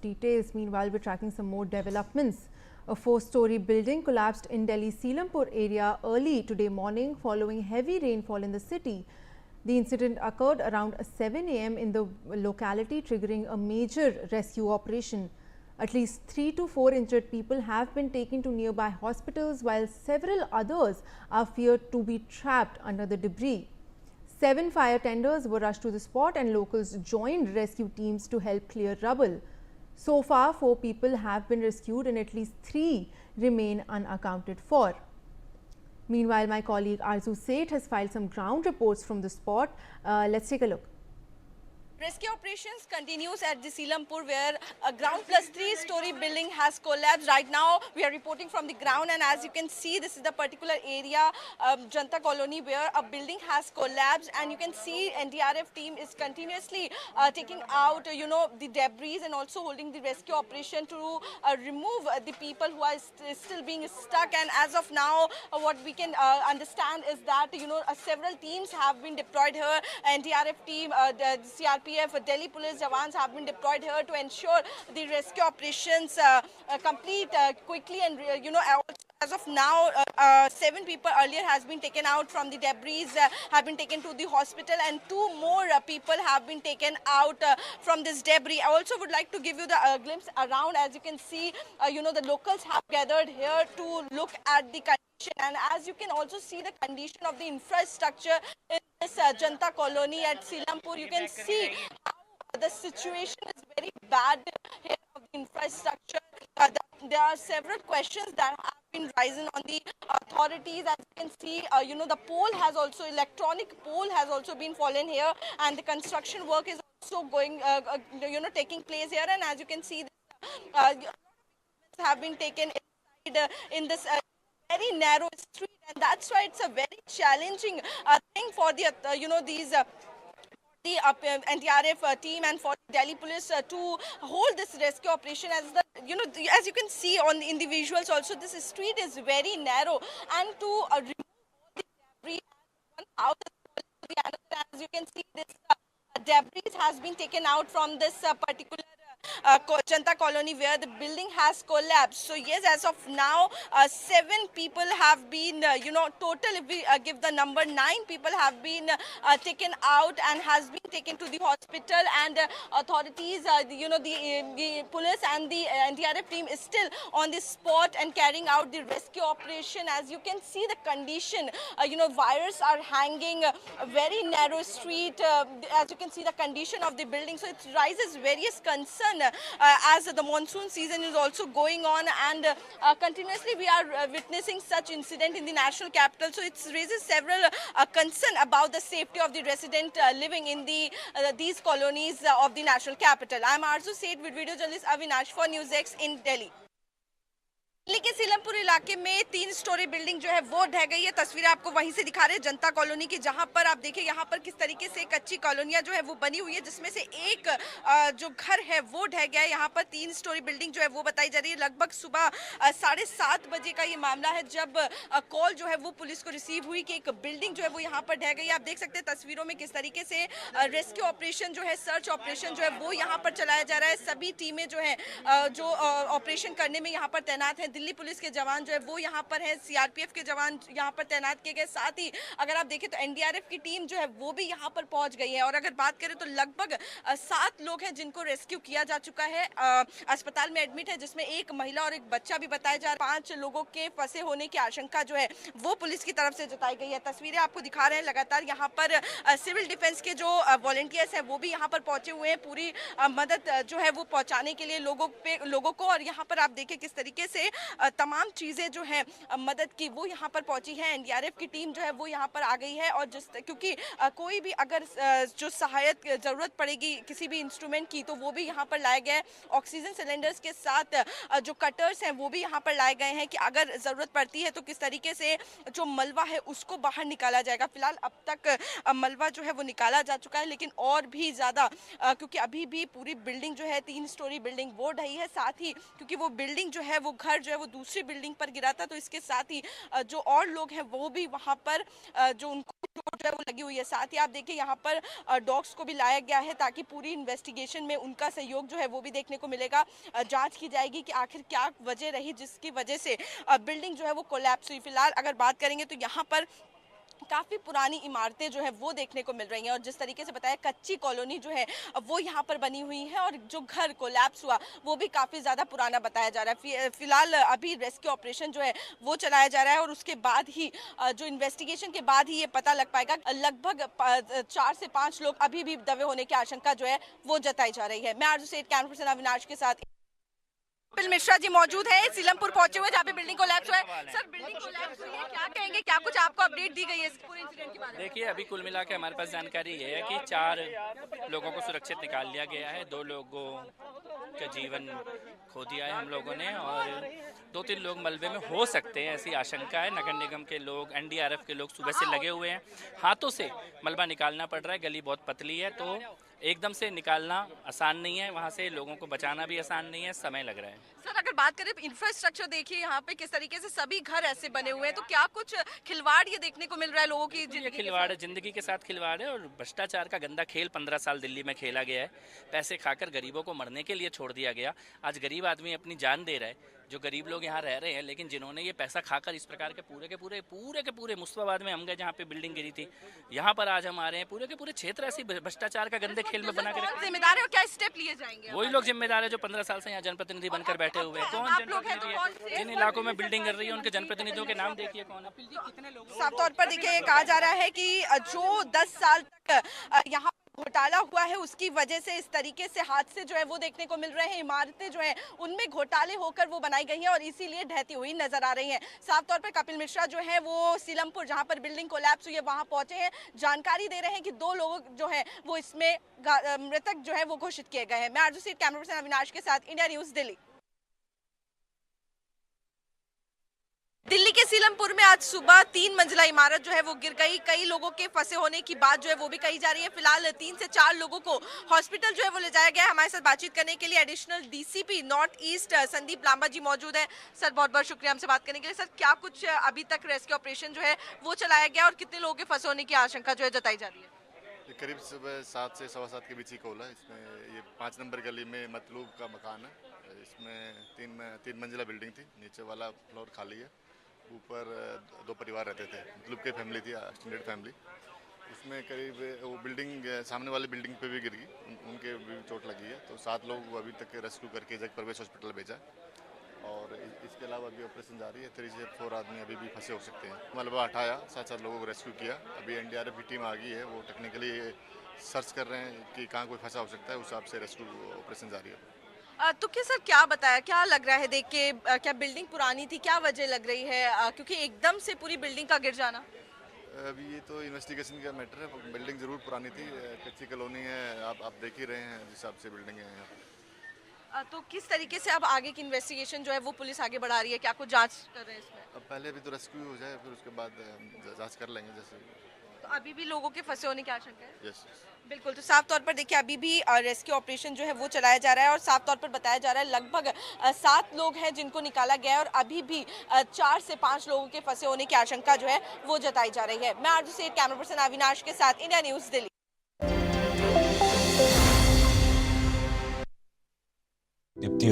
details. Meanwhile, we're tracking some more developments. A 4-story building collapsed in Delhi's Selampur area early today morning following heavy rainfall in the city. The incident occurred around 7 a.m. in the locality, triggering a major rescue operation. At least 3 to 4 injured people have been taken to nearby hospitals, while several others are feared to be trapped under the debris. 7 fire tenders were rushed to the spot and locals joined rescue teams to help clear rubble. So far, 4 people have been rescued and at least 3 remain unaccounted for. Meanwhile, my colleague Arzu Seth has filed some ground reports from the spot. Let's take a look. Rescue operations continues at the Selampur, where a ground plus 3-story building has collapsed. Right now, we are reporting from the ground, and as you can see, this is the particular area, Janta Colony, where a building has collapsed, and you can see NDRF team is continuously taking out, the debris and also holding the rescue operation to remove the people who are still being stuck. And as of now, what we can understand is that, several teams have been deployed here. NDRF team, the CRPF, Delhi police jawans have been deployed here to ensure the rescue operations complete quickly. And as of now, 7 people earlier has been taken out from the debris, have been taken to the hospital, and 2 more people have been taken out from this debris. I also would like to give you the glimpse around. As you can see, the locals have gathered here to look at the condition, and as you can also see the condition of the infrastructure in this Janta Colony at Selampur. You can see how the situation is very bad here of the infrastructure. There are several questions that have been rising on the authorities. As you can see, the pole has also, electronic pole has also been fallen here, and the construction work is also going, taking place here. And as you can see, have been taken inside in this very narrow street, and that's why it's a very challenging thing for the the NDRF team and for Delhi police to hold this rescue operation. As as you can see in the visuals also, this street is very narrow, and to remove all the debris one house to the another. As you can see, this debris has been taken out from this particular Janta Colony where the building has collapsed. So yes, as of now, 7 people have been, total, if we give the number, 9 people have been taken out and has been taken to the hospital, and authorities, the police and the NDRF team is still on the spot and carrying out the rescue operation. As you can see the condition, wires are hanging, a very narrow street, as you can see the condition of the building. So it raises various concerns as the monsoon season is also going on, and continuously we are witnessing such incident in the national capital. So it raises several concern about the safety of the resident living in these colonies of the national capital. I am Arzu Seth with video journalist Avinash for NewsX in Delhi. Delhi के सीलमपुर इलाके में 3 story building जो है वो ढह गई है। तस्वीरें आपको वहीं से दिखा रहे हैं जनता कॉलोनी की, जहां पर आप देखिए यहाँ पर किस तरीके से कच्ची कॉलोनियां जो है वो बनी हुई है, जिसमें से एक जो घर है वो ढह गया है। यहाँ पर 3 स्टोरी बिल्डिंग जो है वो बताई जा रही है। लगभग सुबह 7:30 बजे का ये मामला है जब कॉल जो है वो पुलिस को रिसीव हुई कि एक बिल्डिंग जो है वो यहाँ पर ढह गई है। आप देख सकते हैं तस्वीरों में किस तरीके से रेस्क्यू ऑपरेशन जो है, सर्च ऑपरेशन जो है वो यहाँ पर चलाया जा रहा है। सभी टीमें जो है जो ऑपरेशन करने में यहाँ पर तैनात है। दिल्ली पुलिस के जवान जो है वो यहाँ पर है, सीआरपीएफ के जवान यहाँ पर तैनात किए गए। साथ ही अगर आप देखें तो एनडीआरएफ की टीम जो है वो भी यहाँ पर पहुंच गई है। और अगर बात करें तो लगभग 7 लोग हैं जिनको रेस्क्यू किया जा चुका है, अस्पताल में एडमिट है, जिसमें एक महिला और एक बच्चा भी बताया जा रहा है। 5 लोगों के फंसे होने की आशंका जो है वो पुलिस की तरफ से जताई गई है। तस्वीरें आपको दिखा रहे हैं लगातार। यहाँ पर सिविल डिफेंस के जो वॉलंटियर्स है वो भी यहाँ पर पहुंचे हुए हैं पूरी मदद जो है वो पहुंचाने के लिए लोगों को। और यहाँ पर आप देखिए किस तरीके से तमाम चीज़ें जो है मदद की वो यहाँ पर पहुंची है। एनडीआरएफ की टीम जो है वो यहाँ पर आ गई है। और क्योंकि कोई भी अगर जो सहायक ज़रूरत पड़ेगी किसी भी इंस्ट्रूमेंट की तो वो भी यहाँ पर लाए गए। ऑक्सीजन सिलेंडर्स के साथ जो कटर्स हैं वो भी यहाँ पर लाए गए हैं कि अगर ज़रूरत पड़ती है तो किस तरीके से जो मलबा है उसको बाहर निकाला जाएगा। फिलहाल अब तक मलबा जो है वो निकाला जा चुका है, लेकिन और भी ज़्यादा क्योंकि अभी भी पूरी बिल्डिंग जो है 3 स्टोरी बिल्डिंग वो ढही है। साथ ही क्योंकि वो बिल्डिंग जो है वो घर जो है वो दूसरी बिल्डिंग पर गिरा था। तो इसके साथ ही जो और लोग हैं वो भी वहाँ पर जो उनको चोट जो है वो लगी हुई है। साथ ही आप देखिए यहाँ पर डॉग्स को भी लाया गया है ताकि पूरी इन्वेस्टिगेशन में उनका सहयोग जो है वो भी देखने को मिलेगा। जांच की जाएगी कि आखिर क्या वजह रही जिसकी वजह से बिल्डिंग जो है वो कोलैप्स हुई। फिलहाल अगर बात करेंगे तो यहाँ पर काफ़ी पुरानी इमारतें जो है वो देखने को मिल रही हैं और जिस तरीके से बताया कच्ची कॉलोनी जो है वो यहाँ पर बनी हुई है और जो घर कोलैप्स हुआ वो भी काफ़ी ज़्यादा पुराना बताया जा रहा है। फिलहाल अभी रेस्क्यू ऑपरेशन जो है वो चलाया जा रहा है और उसके बाद ही जो इन्वेस्टिगेशन के बाद ही ये पता लग पाएगा। लगभग 4 से 5 लोग अभी भी दबे होने की आशंका जो है वो जताई जा रही है। मैं आरजू सेठ, कैमरा पर्सन अविनाश के साथ कपिल मिश्रा जी मौजूद है सीलमपुर पहुंचे हुए जहाँ पे बिल्डिंग कोलैप्स हुआ है। सर, बिल्डिंग कोलैप्स हुई है, क्या कहेंगे, क्या कुछ आपको अपडेट दी गई है इस पूरे इंसिडेंट के बारे में? देखिए, अभी कुल मिला के हमारे पास जानकारी ये है कि 4 लोगों को सुरक्षित निकाल लिया गया है। 2 लोगों का जीवन खो दिया है हम लोगों ने और 2-3 लोग मलबे में हो सकते हैं, ऐसी आशंका है। नगर निगम के लोग, NDRF के लोग सुबह से लगे हुए हैं। हाथों से मलबा निकालना पड़ रहा है, गली बहुत पतली है तो एकदम से निकालना आसान नहीं है, वहाँ से लोगों को बचाना भी आसान नहीं है, समय लग रहा है। सर, अगर बात करें इंफ्रास्ट्रक्चर देखिए यहाँ पे किस तरीके से सभी घर ऐसे बने हुए हैं, तो क्या कुछ खिलवाड़ ये देखने को मिल रहा है लोगों की ये खिलवाड़ है, जिंदगी के साथ खिलवाड़ है और भ्रष्टाचार का गंदा खेल 15 साल दिल्ली में खेला गया है। पैसे खाकर गरीबों को मरने के लिए छोड़ दिया गया। आज गरीब आदमी अपनी जान दे रहा है, जो गरीब लोग यहाँ रह रहे हैं, लेकिन जिन्होंने ये पैसा खाकर इस प्रकार के पूरे मुस्तफाबाद में हम गए जहाँ पे बिल्डिंग गिरी थी, यहाँ पर आज हम आ रहे हैं। पूरे के पूरे क्षेत्र ऐसी भ्रष्टाचार का गंदे खेल में बना कर जिम्मेदार है और क्या स्टेप लिए जाएंगे? वही लोग जिम्मेदार है जो 15 साल से यहाँ जनप्रतिनिधि बनकर बैठे हुए हैं। कौन जनप्रतिनिधि है? जिन इलाकों में बिल्डिंग कर रही है उनके जनप्रतिनिधियों के नाम देखिए कौन है। साफ तौर पर देखिए कहा जा रहा है कि जो 10 साल तक यहाँ घोटाला हुआ है उसकी वजह से इस तरीके से हादसे जो है वो देखने को मिल रहे हैं। इमारतें जो है उनमें घोटाले होकर वो बनाई गई हैं और इसीलिए ढहती हुई नजर आ रही हैं। साफ तौर पर कपिल मिश्रा जो है वो सीलमपुर जहां पर बिल्डिंग कोलैप्स हुई है वहां पहुंचे हैं। जानकारी दे रहे हैं कि 2 लोग जो है वो इसमें मृतक जो है वो घोषित किए गए हैं। मैं आरजू सेठ, कैमरा पर्सन अविनाश के साथ, इंडिया न्यूज दिल्ली। दिल्ली के सीलमपुर में आज सुबह 3 मंजिला इमारत जो है वो गिर गई। कई लोगों के फंसे होने की बात जो है वो भी कही जा रही है। फिलहाल 3 से 4 लोगों को हॉस्पिटल जो है वो ले जाया गया है। हमारे साथ बातचीत करने के लिए additional DCP north east Sandeep Lamba ji मौजूद है। सर, बहुत बहुत शुक्रिया हमसे बात करने के लिए। सर, क्या कुछ अभी तक रेस्क्यू ऑपरेशन जो है वो चलाया गया और कितने लोगों के फंसे होने की आशंका जो है जताई जा रही है? ये करीब सुबह 7 से 7:15 के बीच ही कॉल है। इसमें ये 5 नंबर गली में मतलूब का मकान है। इसमें 3 मंजिला बिल्डिंग थी, नीचे वाला फ्लोर खाली है, ऊपर 2 परिवार रहते थे। मतलब की फैमिली थी, एक्सटेंडेड फैमिली। उसमें करीब वो बिल्डिंग सामने वाली बिल्डिंग पे भी गिर गई, उनके भी चोट लगी है। तो 7 लोग अभी तक रेस्क्यू करके जग प्रवेश हॉस्पिटल भेजा और इसके अलावा अभी ऑपरेशन जारी है। 3 से 4 आदमी अभी भी फंसे हो सकते हैं। मलबा हटाया, 7 लोगों को रेस्क्यू किया। अभी NDRF की टीम आ गई है, वो टेक्निकली सर्च कर रहे हैं कि कहाँ कोई फंसा हो सकता है, उस हिसाब से रेस्क्यू ऑपरेशन जारी है। तो क्या सर, क्या बताया, क्या लग रहा है देख के, क्या बिल्डिंग पुरानी थी, क्या वजह लग रही है क्योंकि एकदम से पूरी बिल्डिंग का गिर जाना? अभी ये तो इन्वेस्टिगेशन का मैटर है। बिल्डिंग ज़रूर पुरानी थी, कच्ची कॉलोनी है, आप देख ही रहे हैं जिस हिसाब से बिल्डिंग है यहाँ पर। तो किस तरीके से अब आगे की इन्वेस्टिगेशन जो है वो पुलिस आगे बढ़ा रही है, क्या कुछ जांच कर रहे हैं इसमें? अब पहले अभी तो रेस्क्यू हो जाए, फिर उसके बाद जांच कर लेंगे जैसे। तो अभी भी लोगों के फंसे होने की आशंका है? यस। बिल्कुल, तो साफ तौर पर देखिए अभी भी रेस्क्यू ऑपरेशन जो है वो चलाया जा रहा है और साफ तौर पर बताया जा रहा है लगभग 7 लोग हैं जिनको निकाला गया है और अभी भी 4 से 5 लोगों के फंसे होने की आशंका जो है वो जताई जा रही है। मैं आरजू सेठ, कैमरा पर्सन अविनाश के साथ, इंडिया न्यूज दिल्ली।